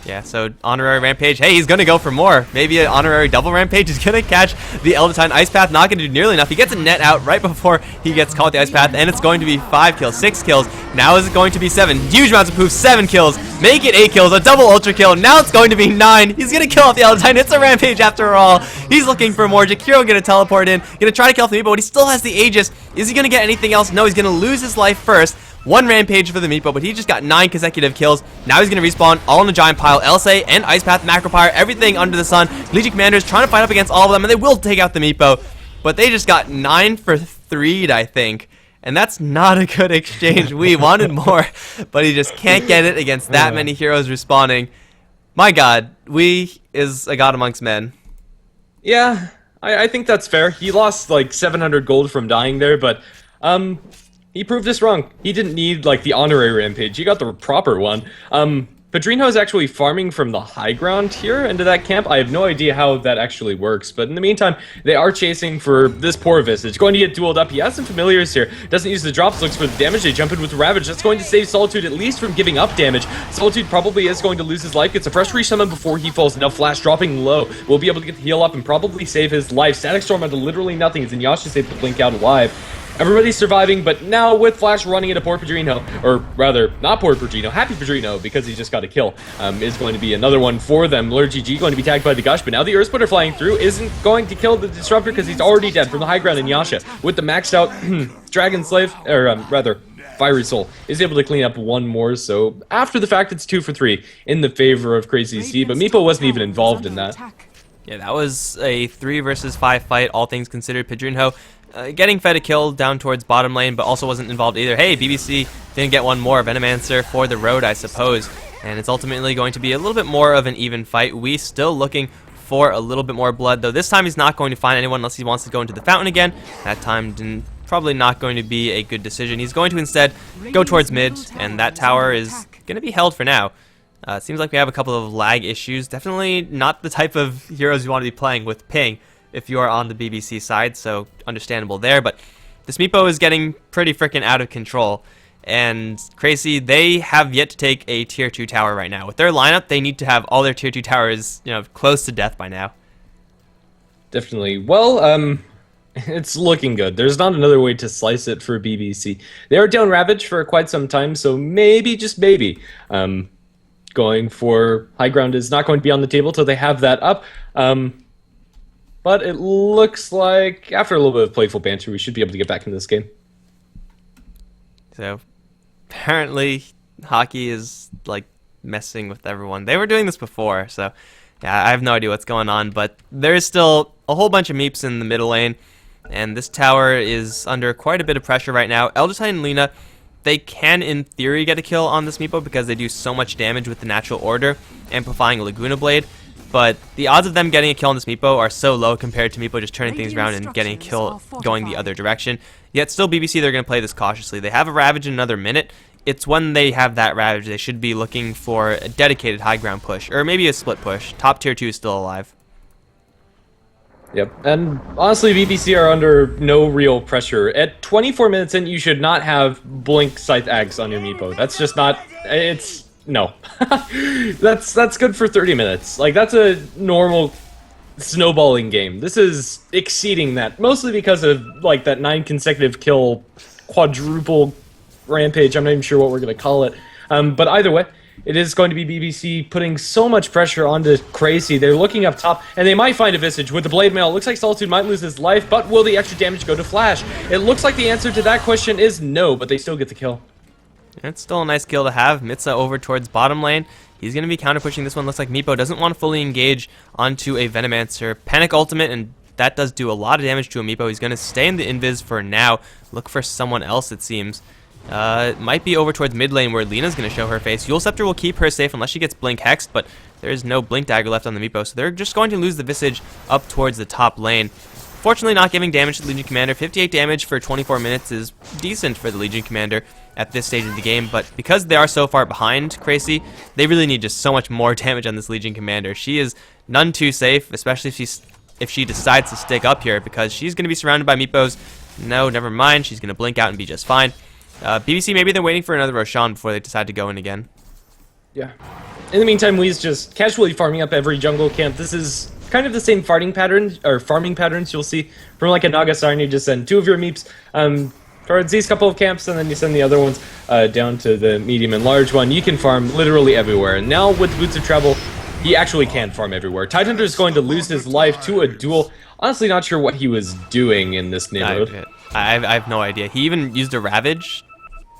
Yeah, so honorary rampage. Hey, he's gonna go for more. Maybe an honorary double rampage. He's gonna catch the Elder Titan Ice Path. Not gonna do nearly enough. He gets a net out right before he gets caught with the Ice Path, and it's going to be 5 kills, 6 kills. Now is it going to be 7? Huge amounts of poofs, 7 kills. Make it 8 kills, a double ultra kill. Now it's going to be 9. He's gonna kill off the Elder Titan. It's a rampage after all. He's looking for more. Jakiro gonna teleport in, gonna try to kill off the Meepo, but he still has the Aegis. Is he gonna get anything else? No, he's gonna lose his life first. 1 rampage for the Meepo, but he just got 9 consecutive kills. Now he's going to respawn all in a giant pile. Elsa and Ice Path, Macropyre, everything under the sun. Legion Commanders trying to fight up against all of them, and they will take out the Meepo. But they just got 9 for 3'd, I think. And that's not a good exchange. We wanted more, but he just can't get it against that many heroes respawning. My god, we is a god amongst men. Yeah, I think that's fair. He lost like 700 gold from dying there, but he proved us wrong. He didn't need, like, the honorary rampage. He got the proper one. Pedrino is actually farming from the high ground here into that camp. I have no idea how that actually works, but in the meantime, they are chasing for this poor Visage. Going to get dueled up. He has some familiars here. Doesn't use the drops, looks for the damage. They jump in with Ravage. That's going to save Solitude at least from giving up damage. Solitude probably is going to lose his life. Gets a fresh resummon before he falls. Now Flash dropping low. Will be able to get the heal up and probably save his life. Static Storm out of literally nothing as Inuyasha's able to blink out alive. Everybody's surviving, but now with Flash running into poor Pedrino, or rather, not poor Pedrino, happy Pedrino, because he just got a kill, is going to be another one for them. Lure GG going to be tagged by the Gush, but now the Earth Splitter flying through isn't going to kill the Disruptor because he's already dead from the high ground. Inuyasha, with the maxed out Dragon Slave, or rather, Fiery Soul, is able to clean up 1 more, so after the fact, it's 2 for 3 in the favor of CrayC, but Meepo wasn't even involved in that. Yeah, that was a 3 versus 5 fight, all things considered. Pedrinho getting fed a kill down towards bottom lane, but also wasn't involved either. Hey, BBC didn't get 1 more. Venomancer for the road, I suppose. And it's ultimately going to be a little bit more of an even fight. We still looking for a little bit more blood, though this time he's not going to find anyone unless he wants to go into the fountain again. That time probably not going to be a good decision. He's going to instead go towards mid, and that tower is going to be held for now. It seems like we have a couple of lag issues. Definitely not the type of heroes you want to be playing with ping if you are on the BBC side, so understandable there. But this Meepo is getting pretty freaking out of control, and CrayC, they have yet to take a tier 2 tower right now. With their lineup, they need to have all their tier 2 towers, close to death by now. Definitely. Well, it's looking good. There's not another way to slice it for BBC. They are down Ravage for quite some time, so maybe, just maybe, going for high ground is not going to be on the table till they have that up. But it looks like after a little bit of playful banter, we should be able to get back in this game. So apparently Hockey is like messing with everyone. They were doing this before, so yeah, I have no idea what's going on, but there's still a whole bunch of meeps in the middle lane, and this tower is under quite a bit of pressure right now. Elder Titan and Lina, they can in theory get a kill on this Meepo because they do so much damage with the natural order, amplifying Laguna Blade. but the odds of them getting a kill on this Meepo are so low compared to Meepo just turning things around and getting a kill going the other direction. Yet still BBC, they're going to play this cautiously. They have a Ravage in another minute. It's when they have that Ravage, they should be looking for a dedicated high ground push, or maybe a split push. Top tier 2 is still alive. Yep, and honestly, BBC are under no real pressure. At 24 minutes in, you should not have Blink Scythe Axe on your Meepo. That's just not... It's... No. That's good for 30 minutes. Like, that's a normal snowballing game. This is exceeding that, mostly because of, like, that 9 consecutive kill quadruple rampage. I'm not even sure what we're going to call it. But either way, it is going to be BBC putting so much pressure onto CrayC. They're looking up top, and they might find a Visage with the Blade Mail. It looks like Solitude might lose his life, but will the extra damage go to Flash? It looks like the answer to that question is no, but they still get the kill. It's still a nice kill to have. Mitsa over towards bottom lane. He's going to be counter-pushing this one. Looks like Meepo doesn't want to fully engage onto a Venomancer. Panic ultimate, and that does do a lot of damage to a Meepo. He's going to stay in the invis for now. Look for someone else, it seems. It might be over towards mid lane where Lina's going to show her face. Eul Scepter will keep her safe unless she gets Blink Hexed, but there is no Blink Dagger left on the Meepo, so they're just going to lose the Visage up towards the top lane. Fortunately, not giving damage to the Legion Commander. 58 damage for 24 minutes is decent for the Legion Commander at this stage of the game, but because they are so far behind CrayC, they really need just so much more damage on this Legion Commander. She is none too safe, especially if she decides to stick up here, because she's going to be surrounded by Meepos. No, never mind. She's going to blink out and be just fine. BBC, maybe they're waiting for another Roshan before they decide to go in again. Yeah. In the meantime, Wee's just casually farming up every jungle camp. This is kind of the same farming patterns you'll see from like a Nagasarn. You just send 2 of your meeps towards these couple of camps, and then you send the other ones down to the medium and large one. You can farm literally everywhere. And now with Boots of Travel, he actually can farm everywhere. Tidehunter is going to lose his life to a duel. Honestly, not sure what he was doing in this neighborhood. I have no idea. He even used a Ravage.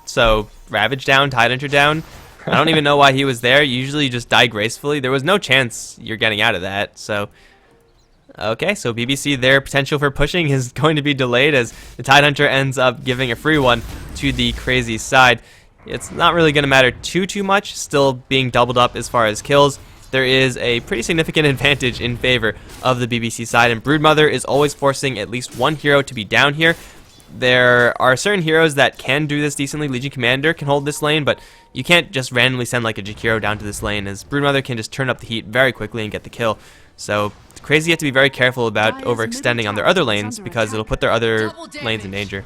So, Ravage down, Tidehunter down. I don't even know why he was there. Usually you just die gracefully. There was no chance you're getting out of that. So, okay, so BBC, their potential for pushing is going to be delayed as the Tidehunter ends up giving a free one to the CrayC side. It's not really going to matter too much, still being doubled up as far as kills. There is a pretty significant advantage in favor of the BBC side, and Broodmother is always forcing at least one hero to be down here. There are certain heroes that can do this decently. Legion Commander can hold this lane, but you can't just randomly send like a Jakiro down to this lane, as Broodmother can just turn up the heat very quickly and get the kill. So CrayC have to be very careful about overextending on their other lanes, because it'll put their other lanes in danger.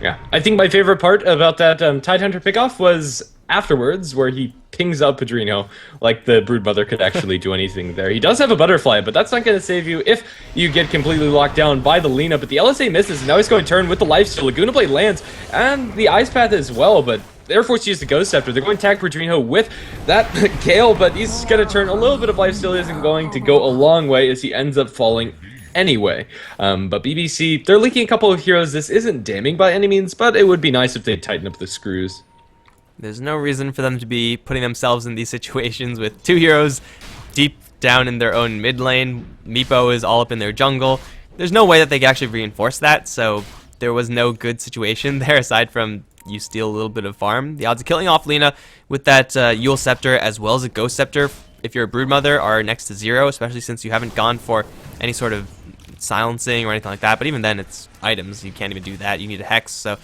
Yeah, I think my favorite part about that Tidehunter pickoff was afterwards, where he pings up Padrino like the Broodmother could actually do anything there. He does have a butterfly, but that's not going to save you if you get completely locked down by the Lina. But the LSA misses, and now he's going to turn with the lifesteal. Laguna Blade lands, and the Ice Path as well, but they're forced to use the Ghost Scepter. They're going to attack Padrino with that Gale, but he's going to turn. A little bit of lifesteal isn't going to go a long way, as he ends up falling anyway. But BBC, they're leaking a couple of heroes. This isn't damning by any means, but it would be nice if they tighten up the screws. There's no reason for them to be putting themselves in these situations with 2 heroes deep down in their own mid lane. Meepo is all up in their jungle. There's no way that they can actually reinforce that, so there was no good situation there aside from you steal a little bit of farm. The odds of killing off Lina with that Eul Scepter as well as a Ghost Scepter, if you're a Broodmother, are next to 0, especially since you haven't gone for any sort of silencing or anything like that. But even then, it's items. You can't even do that. You need a Hex, so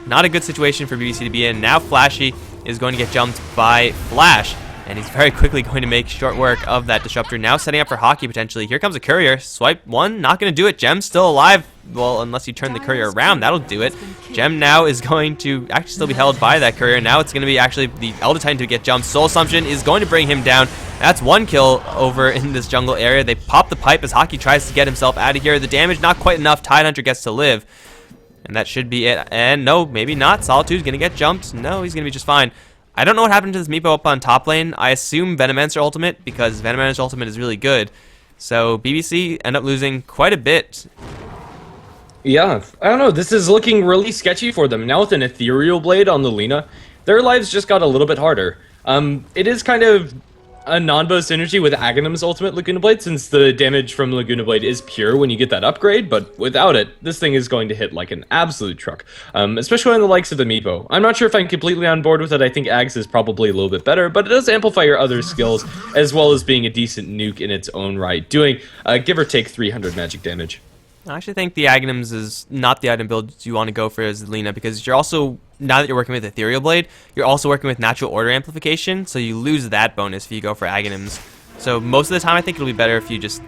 not a good situation for BBC to be in. Now Flashy is going to get jumped by Flash, and he's very quickly going to make short work of that Disruptor. Now setting up for Hockey potentially. Here comes a Courier. Swipe 1, not going to do it. Gem's still alive. Well, unless you turn the Courier around, that'll do it. Gem now is going to actually still be held by that Courier. Now it's going to be actually the Elder Titan to get jumped. Soul Assumption is going to bring him down. That's 1 kill over in this jungle area. They pop the pipe as Hockey tries to get himself out of here. The damage not quite enough. Tidehunter gets to live. And that should be it. And no, maybe not. Solitude's going to get jumped. No, he's going to be just fine. I don't know what happened to this Meepo up on top lane. I assume Venomancer ultimate, because Venomancer ultimate is really good. So BBC end up losing quite a bit. Yeah, I don't know. This is looking really sketchy for them. Now with an Ethereal Blade on the Lina, their lives just got a little bit harder. It is kind of a non-bow synergy with Aghanim's ultimate Laguna Blade, since the damage from Laguna Blade is pure when you get that upgrade, but without it, this thing is going to hit like an absolute truck, especially on the likes of the Meepo. I'm not sure if I'm completely on board with it. I think Ags is probably a little bit better, but it does amplify your other skills, as well as being a decent nuke in its own right, doing give or take 300 magic damage. I actually think the Aghanims is not the item build you want to go for as Lina, because you're also, now that you're working with Ethereal Blade, you're also working with Natural Order Amplification, so you lose that bonus if you go for Aghanims. So most of the time I think it'll be better if you just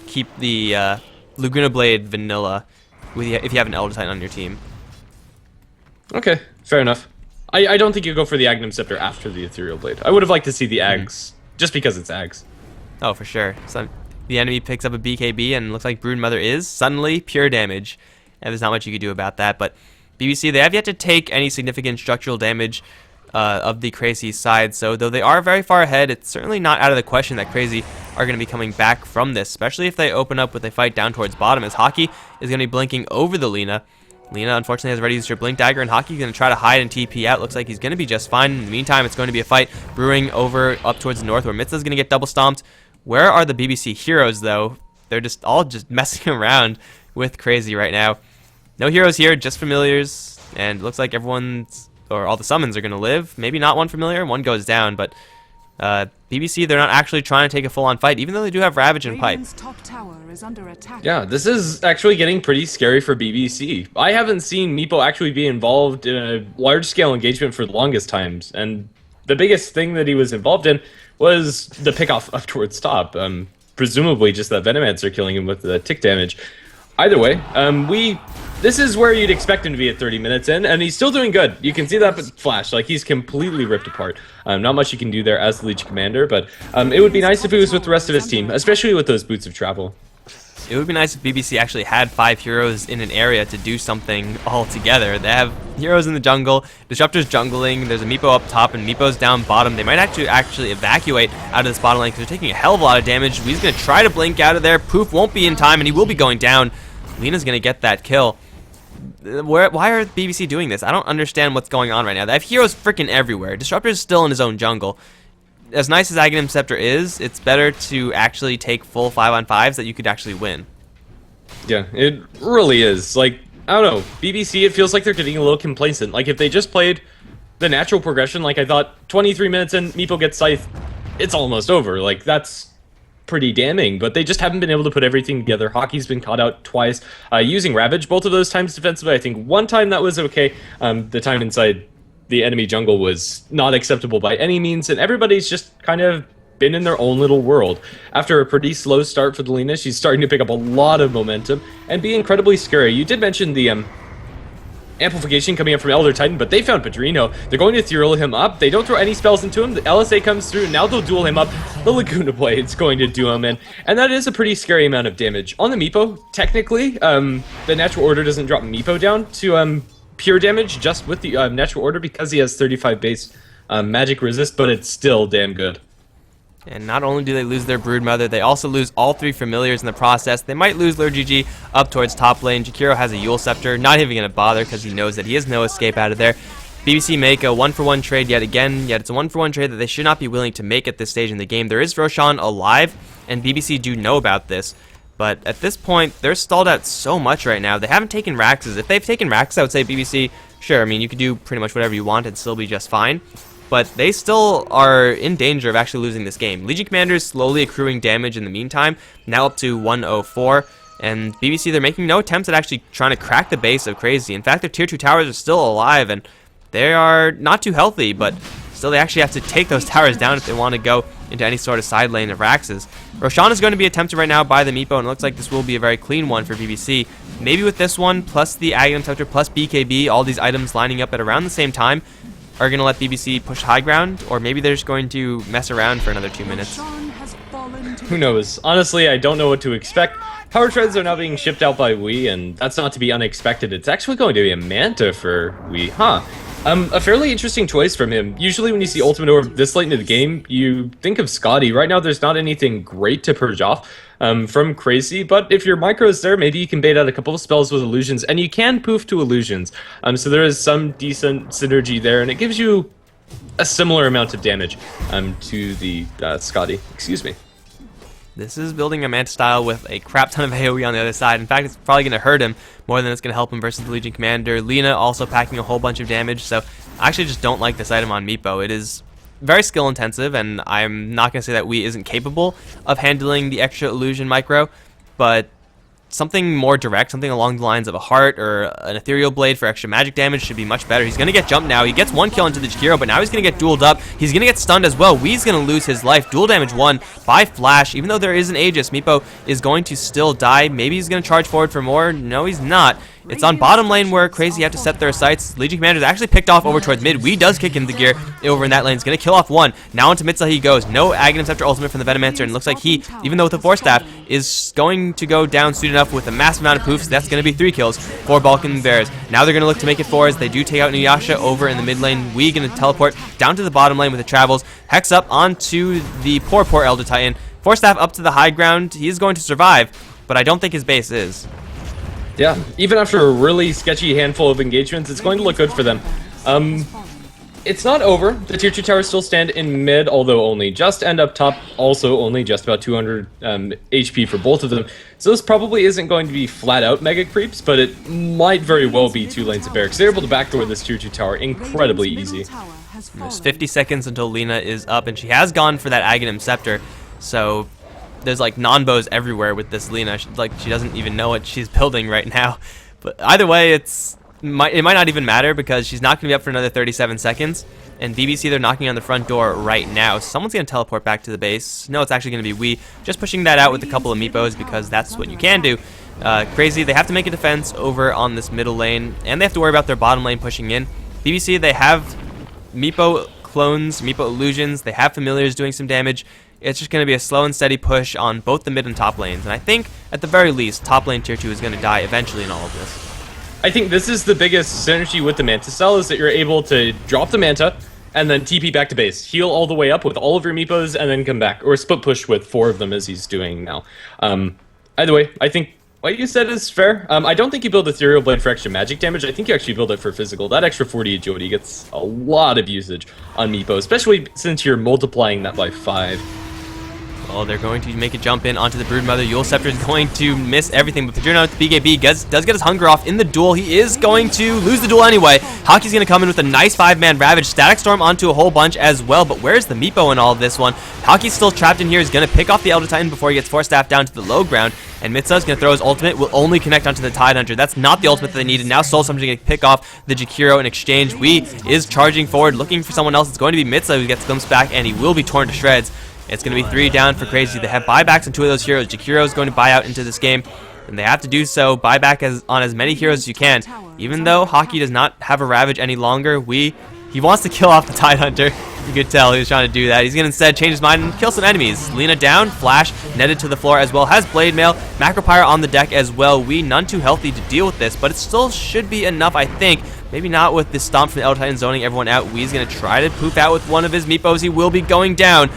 keep the Laguna Blade vanilla if you have an Elder Titan on your team. Okay, fair enough. I don't think you go for the Aghanim Scepter after the Ethereal Blade. I would have liked to see the Ags, just because it's Ags. Oh, for sure. So the enemy picks up a BKB and looks like Broodmother is suddenly pure damage. And there's not much you can do about that. But BBC, they have yet to take any significant structural damage of the CrayC side. So though they are very far ahead, it's certainly not out of the question that CrayC are going to be coming back from this. Especially if they open up with a fight down towards bottom, as Hockey is going to be blinking over the Lina. Lina, unfortunately, has already used her Blink Dagger, and Hockey's going to try to hide and TP out. Looks like he's going to be just fine. In the meantime, it's going to be a fight brewing over up towards the north, where Mitza's going to get double stomped. Where are the BBC heroes, though? They're just all messing around with CrayC right now. No heroes here, just familiars, and it looks like everyone's, or all the summons are going to live. Maybe not one familiar, one goes down, but BBC, they're not actually trying to take a full-on fight, even though they do have Ravage and Pipe. Top tower is under attack. Yeah, this is actually getting pretty scary for BBC. I haven't seen Meepo actually be involved in a large-scale engagement for the longest times, and the biggest thing that he was involved in was the pick-off up towards top. Presumably just that Venomancer killing him with the tick damage. Either way, this is where you'd expect him to be at 30 minutes in, and he's still doing good. You can see that flash, like he's completely ripped apart. Not much you can do there as the Legion Commander, but it would be nice if he was with the rest of his team, especially with those Boots of Travel. It would be nice if BBC actually had 5 heroes in an area to do something all together. They have heroes in the jungle, Disruptor's jungling, there's a Meepo up top, and Meepo's down bottom. They might actually evacuate out of this bottom lane because they're taking a hell of a lot of damage. He's going to try to blink out of there. Poof won't be in time, and he will be going down. Lina's going to get that kill. Why are BBC doing this? I don't understand what's going on right now. They have heroes freaking everywhere. Disruptor's still in his own jungle. As nice as Aghanim Scepter is, it's better to actually take full 5-on-5s that you could actually win. Yeah, it really is. Like, I don't know, BBC, it feels like they're getting a little complacent. Like, if they just played the natural progression, like I thought 23 minutes in, Meepo gets Scythe, it's almost over. Like, that's pretty damning, but they just haven't been able to put everything together. Hockey's been caught out twice using Ravage, both of those times defensively. I think one time that was okay. The time inside the enemy jungle was not acceptable by any means, and everybody's just kind of been in their own little world. After a pretty slow start for the Lina, she's starting to pick up a lot of momentum and be incredibly scary. You did mention the amplification coming up from Elder Titan, but they found Padrino. They're going to ethereal him up. They don't throw any spells into him. The LSA comes through. Now they'll duel him up. The Laguna Blade's going to do him in, and that is a pretty scary amount of damage. On the Meepo, technically, the Natural Order doesn't drop Meepo down to pure damage just with the Natural Order because he has 35 base magic resist, but it's still damn good. And not only do they lose their Broodmother, they also lose all 3 familiars in the process. They might lose Lord GG up towards top lane. Jakiro has a Yule Scepter, not even going to bother because he knows that he has no escape out of there. BBC make a 1-for-1 trade yet again, yet it's a 1-for-1 trade that they should not be willing to make at this stage in the game. There is Roshan alive, and BBC do know about this. But at this point, they're stalled out so much right now. They haven't taken Raxes. If they've taken Raxes, I would say BBC, sure, I mean, you could do pretty much whatever you want and still be just fine. But they still are in danger of actually losing this game. Legion Commander is slowly accruing damage in the meantime, now up to 104. And BBC, they're making no attempts at actually trying to crack the base of CrayC. In fact, their tier 2 towers are still alive, and they are not too healthy, but still they actually have to take those towers down if they want to go into any sort of side lane of Raxes. Roshan is going to be attempted right now by the Meepo, and it looks like this will be a very clean one for BBC. Maybe with this one, plus the Aghanim Scepter, plus BKB, all these items lining up at around the same time, are going to let BBC push high ground, or maybe they're just going to mess around for another 2 minutes. Who knows? Honestly, I don't know what to expect. Power Treads are now being shipped out by Wii, and that's not to be unexpected. It's actually going to be a Manta for Wii, huh? A fairly interesting choice from him. Usually when you see Ultimate Orb this late into the game, you think of Scotty. Right now there's not anything great to purge off from CrayC, but if your micro's there, maybe you can bait out a couple of spells with illusions, and you can poof to illusions. So there is some decent synergy there, and it gives you a similar amount of damage to the Scotty. Excuse me. This is building a Manta style with a crap ton of AoE on the other side. In fact, it's probably going to hurt him more than it's going to help him versus the Legion Commander. Lina also packing a whole bunch of damage, so I actually just don't like this item on Meepo. It is very skill intensive, and I'm not going to say that Wii isn't capable of handling the extra illusion micro, but something more direct, something along the lines of a heart or an ethereal blade for extra magic damage should be much better. He's going to get jumped now. He gets one kill into the Jakiro, but now he's going to get dueled up. He's going to get stunned as well. Wii's going to lose his life. Dual damage 1 by Flash. Even though there is an Aegis, Meepo is going to still die. Maybe he's going to charge forward for more. No, he's not. It's on bottom lane where CrayC have to set their sights. Legion Commander is actually picked off over towards mid. Wii does kick into gear over in that lane. He's going to kill off one. Now into mid he goes. No Aghanim Scepter ultimate from the Venomancer, and it looks like he, even though with the Force Staff, is going to go down soon enough with a massive amount of poofs. That's going to be 3 kills for Balkan Bears. Now they're going to look to make it 4 as they do take out Nuyasha over in the mid lane. Wii going to teleport down to the bottom lane with the Travels. Hex up onto the poor Elder Titan. Force Staff up to the high ground. He is going to survive, but I don't think his base is. Yeah, even after a really sketchy handful of engagements, it's going to look good for them. It's not over. The tier 2 towers still stand in mid, although only just, and up top also only just about 200 HP for both of them. So this probably isn't going to be flat out mega creeps, but it might very well be 2 lanes of barracks. They're able to backdoor this tier 2 tower incredibly easy. There's 50 seconds until Lina is up, and she has gone for that Aghanim Scepter, so there's like non-bows everywhere with this Lina. She doesn't even know what she's building right now. But either way, it might not even matter because she's not going to be up for another 37 seconds. And BBC, they're knocking on the front door right now. Someone's going to teleport back to the base. No, it's actually going to be Wii. Just pushing that out with a couple of Meepos because that's what you can do. CrayC, they have to make a defense over on this middle lane. And they have to worry about their bottom lane pushing in. BBC, they have Meepo clones, Meepo illusions. They have familiars doing some damage. It's just going to be a slow and steady push on both the mid and top lanes. And I think, at the very least, top lane tier 2 is going to die eventually in all of this. I think this is the biggest synergy with the Manta style, is that you're able to drop the Manta and then TP back to base. Heal all the way up with all of your Meepos and then come back. Or split push with 4 of them as he's doing now. Either way, I think what you said is fair. I don't think you build Ethereal Blade for extra magic damage. I think you actually build it for physical. That extra 40 agility gets a lot of usage on Meepo, especially since you're multiplying that by 5. Well, they're going to make a jump in onto the Broodmother. Yule Scepter is going to miss everything, but Paterno with the BKB does get his hunger off in the duel. He is going to lose the duel anyway. Hockey's going to come in with a nice 5-man Ravage. Static Storm onto a whole bunch as well, but where's the Meepo in all of this one? Hockey's still trapped in here. He's going to pick off the Elder Titan before he gets Force Staff down to the low ground, and Mitsa's going to throw his ultimate. Will only connect onto the Tide Hunter. That's not the ultimate that they needed. Now Soul Summon's going to pick off the Jakiro in exchange. Wii is charging forward, looking for someone else. It's going to be Mitsa who gets glimpsed back, and he will be torn to shreds. It's going to be 3 down for CrayC. They have buybacks on 2 of those heroes. Jakiro is going to buy out into this game, and they have to do so. Buy back on as many heroes as you can. Even though Hockey does not have a Ravage any longer, he wants to kill off the Tide Hunter. You could tell he was trying to do that. He's going to instead change his mind and kill some enemies. Lina down, Flash netted to the floor as well. Has Blade Mail, Macropyre on the deck as well. None too healthy to deal with this, but it still should be enough, I think. Maybe not with the Stomp from the Elder Titan zoning everyone out. Wii's going to try to poof out with one of his Meepos. He will be going down.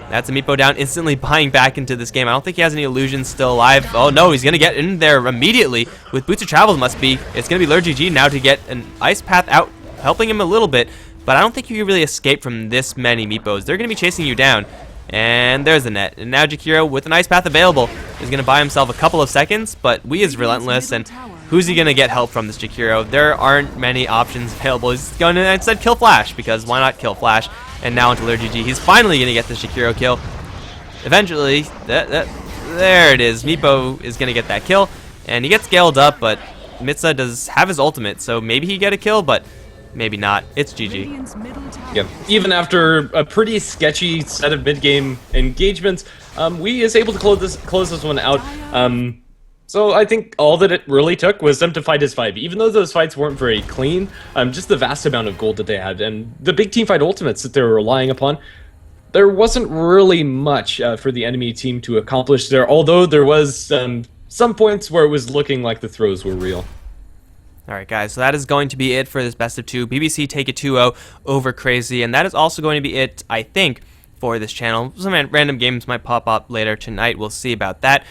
That's a Meepo down, instantly buying back into this game. I don't think he has any illusions still alive. Oh no, he's going to get in there immediately with Boots of Travels must be. It's going to be Lure GG now to get an Ice Path out, helping him a little bit. But I don't think you can really escape from this many Meepos. They're going to be chasing you down. And there's the net. And now Jakiro, with an Ice Path available, is going to buy himself a couple of seconds. But Wii is relentless, and who's he going to get help from, this Jakiro? There aren't many options available. He's going to instead kill Flash, because why not kill Flash? And now into Lure GG. He's finally going to get the Jakiro kill. Eventually, there it is. Meepo is going to get that kill, and he gets scaled up, but Mitsa does have his ultimate, so maybe he get a kill, but maybe not. It's GG. Yep. Even after a pretty sketchy set of mid-game engagements, Wii is able to close this one out. So I think all that it really took was them to fight his 5. Even though those fights weren't very clean, just the vast amount of gold that they had and the big team fight ultimates that they were relying upon, there wasn't really much for the enemy team to accomplish there, although there was some points where it was looking like the throws were real. Alright guys, so that is going to be it for this best of 2. BBC take a 2-0 over CrayC, and that is also going to be it, I think, for this channel. Some random games might pop up later tonight. We'll see about that.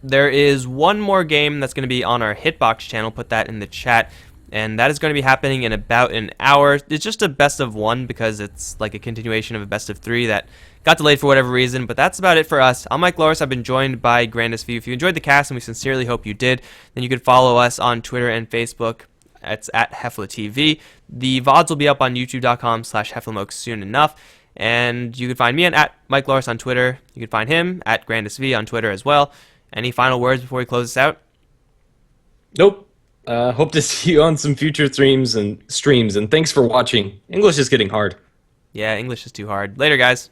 There is one more game that's going to be on our Hitbox channel. Put that in the chat. and that is going to be happening in about an hour. It's just a best of one because it's like a continuation of a best of three that got delayed for whatever reason, but that's about it for us. I'm Mike Loris. I've been joined by Grandis V. If you enjoyed the cast, and we sincerely hope you did, then you could follow us on Twitter and Facebook. It's at HeflaTV. The VODs will be up on youtube.com/HeflaMoke soon enough. And you can find me at Mike Loris on Twitter. You can find him at Grandis V on Twitter as well. Any final words before we close this out? Nope. Hope to see you on some future streams, and thanks for watching. English is getting hard. Yeah, English is too hard. Later, guys.